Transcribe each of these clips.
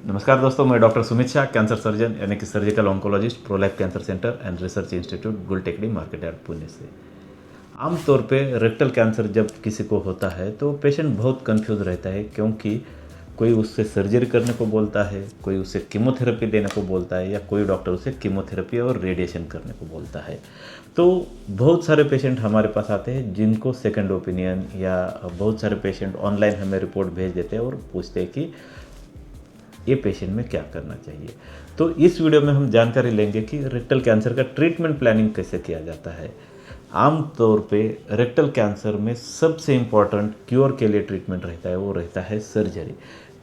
नमस्कार दोस्तों, मैं doctor Sumit Shah, cancer surgeon यानी कि surgical oncologist, prolife cancer centre and research institute, Gultekdi, market yard, Pune से। आमतौर पे रेक्टल कैंसर जब किसी को होता है तो पेशेंट बहुत कंफ्यूज रहता है, क्योंकि कोई उससे सर्जरी करने को बोलता है, कोई उससे कीमोथेरेपी देने को बोलता है, या कोई डॉक्टर उसे कीमोथेरेपी और रेडिएशन करने को बोलता है। तो बहुत सारे पेशेंट हमारे पास आते हैं जिनको सेकंड ओपिनियन, या बहुत सारे पेशेंट ऑनलाइन हमें रिपोर्ट भेज देते हैं और पूछते हैं कि ये पेशेंट में क्या करना चाहिए। तो इस वीडियो में हम जानकारी लेंगे कि रेक्टल कैंसर का ट्रीटमेंट प्लानिंग कैसे किया जाता है। आमतौर पे रेक्टल कैंसर में सबसे इम्पॉर्टेंट क्योर के लिए ट्रीटमेंट रहता है, वो रहता है सर्जरी।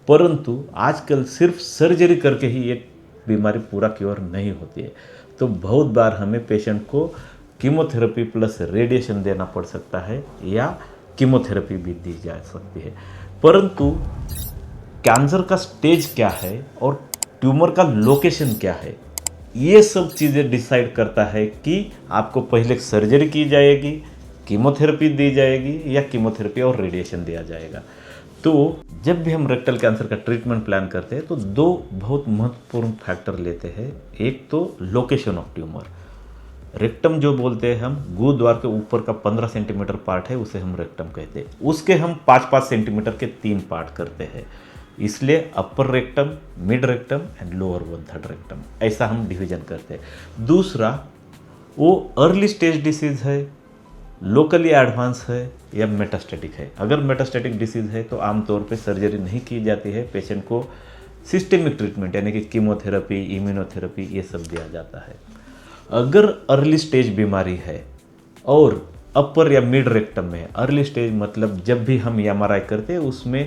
परंतु आजकल सिर्फ सर्जरी करके ही ये बीमारी पूरा क्योर नहीं होती है। तो बहुत बार हमें पेशेंट को कीमोथेरेपी प्लस रेडिएशन देना पड़ सकता है, या कीमोथेरेपी भी दी जा सकती है। परंतु कैंसर का स्टेज क्या है और ट्यूमर का लोकेशन क्या है, ये सब चीज़ें डिसाइड करता है कि आपको पहले सर्जरी की जाएगी, कीमोथेरेपी दी जाएगी, या कीमोथेरेपी और रेडिएशन दिया जाएगा। तो जब भी हम रेक्टल कैंसर का ट्रीटमेंट प्लान करते हैं तो दो बहुत महत्वपूर्ण फैक्टर लेते हैं। एक तो लोकेशन ऑफ ट्यूमर, रेक्टम जो बोलते हैं हम, गुरुद्वार के ऊपर का 15 सेंटीमीटर पार्ट है, उसे हम रेक्टम कहते हैं। उसके हम 5-5 सेंटीमीटर के 3 पार्ट करते हैं, इसलिए upper rectum, mid rectum and lower 1/3 rectum, ऐसा हम डिवीजन करते हैं। दूसरा, वो अर्ली स्टेज डिसीज़ है, लोकली एडवांस है, या मेटास्टेटिक है। अगर मेटास्टेटिक डिसीज़ है तो आमतौर पे सर्जरी नहीं की जाती है, पेशेंट को सिस्टेमिक ट्रीटमेंट यानी कि कीमोथेरेपी, इम्यूनोथेरेपी, ये सब दिया जाता है। अगर अर्ली स्टेज बीमारी है और अपर या मिड रेक्टम में, अर्ली स्टेज मतलब जब भी हम MRI करते हैं उसमें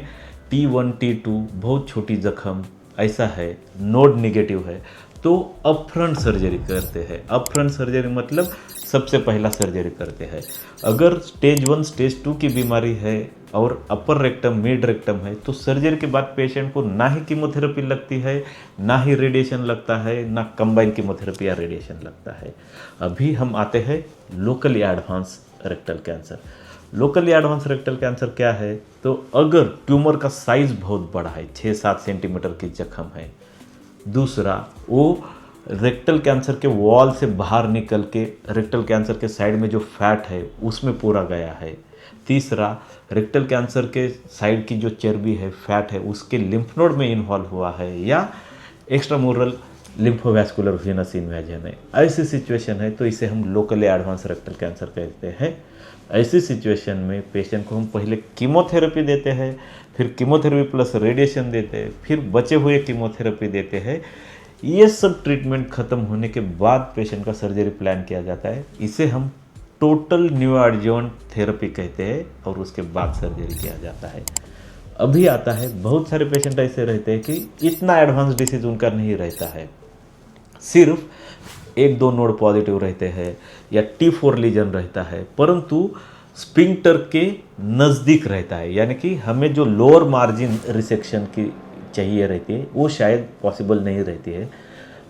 T1, T2 बहुत छोटी जख्म ऐसा है, नोड निगेटिव है, तो अपफ्रंट सर्जरी करते हैं। अपफ्रंट सर्जरी मतलब सबसे पहला सर्जरी करते हैं। अगर स्टेज 1, स्टेज 2 की बीमारी है और अपर रेक्टम, मिड रेक्टम है, तो सर्जरी के बाद पेशेंट को ना ही कीमोथेरेपी लगती है, ना ही रेडिएशन लगता है, ना कंबाइन कीमोथेरेपी या रेडिएशन लगता है। अभी हम आते हैं locally advance rectal cancer. Locally advance rectal cancer क्या है? तो अगर ट्यूमर का साइज बहुत बड़ा है, 6-7 सेंटीमीटर की जख्म है। दूसरा, वो रेक्टल कैंसर के वॉल से बाहर निकल के रेक्टल कैंसर के साइड में जो फैट है उसमें पूरा गया है। तीसरा, रेक्टल कैंसर के साइड की जो चर्बी है, फैट है, उसके लिम्फ नोड में इन्वॉल्व हुआ है, या एक्स्ट्रामुरल लिम्फोवैस्कुलर वेनस इन्वेजन है। ऐसी सिचुएशन है तो इसे हम लोकली एडवांस रेक्टल कैंसर कहते हैं। ऐसी सिचुएशन में पेशेंट को हम पहले कीमोथेरेपी देते हैं, फिर कीमोथेरेपी प्लस रेडिएशन देते हैं, फिर बचे हुए कीमोथेरेपी देते हैं। ये सब ट्रीटमेंट खत्म होने के बाद पेशेंट का सर्जरी प्लान किया जाता है। इसे हम टोटल न्यूअडजुवेंट थेरेपी कहते हैं, और उसके बाद सर्जरी किया जाता है। अभी आता है, बहुत सारे पेशेंट ऐसे रहते हैं कि इतना एडवांस डिसीज उनका नहीं रहता है, सिर्फ 1-2 नोड पॉजिटिव रहते हैं या T4 लीजन रहता है, परंतु स्पिंक्टर के नज़दीक रहता है, यानी कि हमें जो लोअर मार्जिन रिसेक्शन की चाहिए रहती है वो शायद पॉसिबल नहीं रहती है।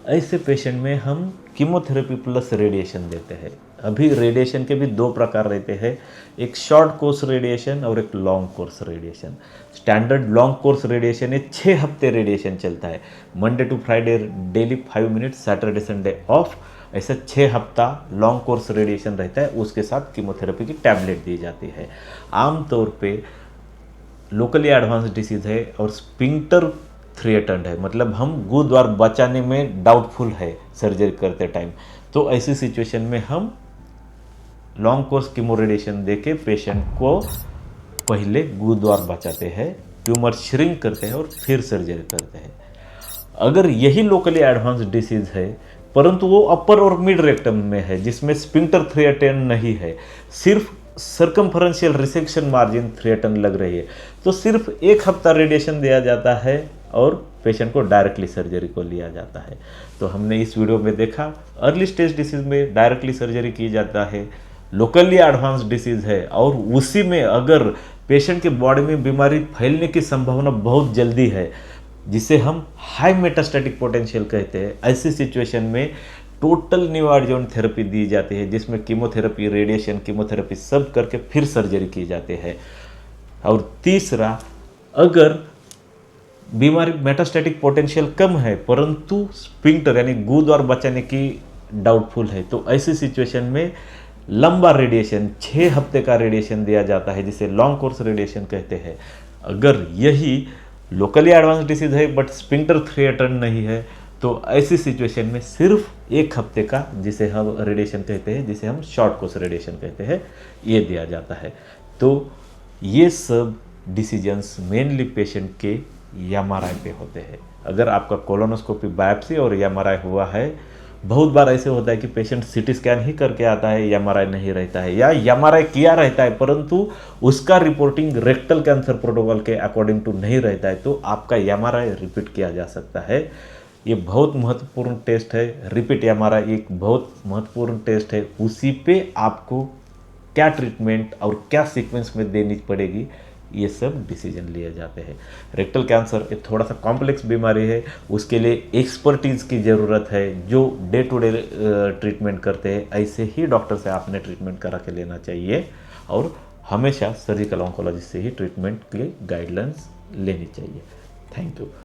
ऐसे पेशेंट में हम कीमोथेरेपी प्लस रेडिएशन देते हैं। अभी रेडिएशन के भी 2 प्रकार रहते हैं, एक शॉर्ट कोर्स रेडिएशन और एक long course radiation. Standard long course radiation है, 6 हफ्ते रेडिएशन चलता है, Monday to Friday daily 5 minute, Saturday Sunday off. ऐसा 6 हफ्ता लॉन्ग कोर्स रेडिएशन रहता है, उसके साथ कीमोथेरेपी की टैबलेट दी जाती है। आमतौर पे लोकली एडवांस डिसीज़ है और स्पिंक्टर थ्रेटन्ड है, मतलब हम गुरुद्वार बचाने में डाउटफुल है सर्जरी करते टाइम, तो ऐसी सिचुएशन में हम लॉन्ग कोर्स कीमो रेडिएशन देके पेशेंट को पहले गुरुद्वार बचाते हैं, ट्यूमर श्रिंक करते हैं और फिर सर्जरी करते हैं। अगर यही लोकली एडवांस डिसीज़ है परंतु वो अपर और मिड रेक्टम में है, जिसमें स्पिंक्टर थ्रेटन नहीं है, सिर्फ सर्कमफरेंशियल रिसेक्शन मार्जिन थ्रेटन लग रही है, तो सिर्फ 1 हफ्ता रेडिएशन दिया जाता है और पेशेंट को डायरेक्टली सर्जरी को लिया जाता है। तो हमने इस वीडियो में देखा, अर्ली स्टेज डिसीज में डायरेक्टली सर्जरी की जाता है, लोकली एडवांस डिसीज है और उसी में अगर पेशेंट के बॉडी में बीमारी फैलने की संभावना बहुत जल्दी है, जिसे हम हाई मेटास्टैटिक पोटेंशियल कहते हैं, ऐसी सिचुएशन में टोटल न्यूअडजुवेंट थेरेपी दी जाती है, जिसमें कीमोथेरेपी, रेडिएशन, कीमोथेरेपी सब करके फिर सर्जरी की जाती है। और तीसरा, अगर बीमारी मेटास्टैटिक पोटेंशियल कम है परंतु स्फिंक्टर यानी गूद और बचाने की डाउटफुल है, तो ऐसी सिचुएशन में लंबा रेडिएशन 6 हफ्ते का रेडिएशन दिया जाता है जिसे लॉन्ग कोर्स रेडिएशन कहते हैं। अगर यही लोकली एडवांस डिसीज है बट स्फिंक्टर थ्रेटन नहीं है तो ऐसी सिचुएशन में सिर्फ 1 हफ्ते का जिसे हम रेडिएशन कहते हैं, जिसे हम शॉर्ट कोर्स रेडिएशन कहते हैं, ये दिया जाता है। तो ये सब डिसीजंस मेनली पेशेंट के एमआरआई पे होते हैं। अगर आपका कोलोनोस्कोपी बायोप्सी और एमआरआई हुआ है, बहुत बार ऐसे होता है कि पेशेंट सीटी स्कैन ही करके आता है, एमआरआई नहीं रहता है, या एमआरआई किया रहता है परंतु उसका रिपोर्टिंग रेक्टल कैंसर प्रोटोकॉल के अकॉर्डिंग टू नहीं रहता है, तो आपका एमआरआई रिपीट किया जा सकता है। ये बहुत महत्वपूर्ण टेस्ट है। रिपीट एमआरआई एक बहुत महत्वपूर्ण टेस्ट है। उसी पे आपको क्या ट्रीटमेंट और क्या सीक्वेंस में देनी पड़ेगी, ये सब डिसीजन लिए जाते हैं। रेक्टल कैंसर एक थोड़ा सा कॉम्प्लेक्स बीमारी है, उसके लिए एक्सपर्टीज़ की ज़रूरत है जो डे टू डे ट्रीटमेंट करते हैं। ऐसे ही डॉक्टर से आपने ट्रीटमेंट करा के लेना चाहिए और हमेशा सर्जिकल ऑन्कोलॉजिस्ट से ही ट्रीटमेंट के लिए गाइडलाइंस लेनी चाहिए। Thank you.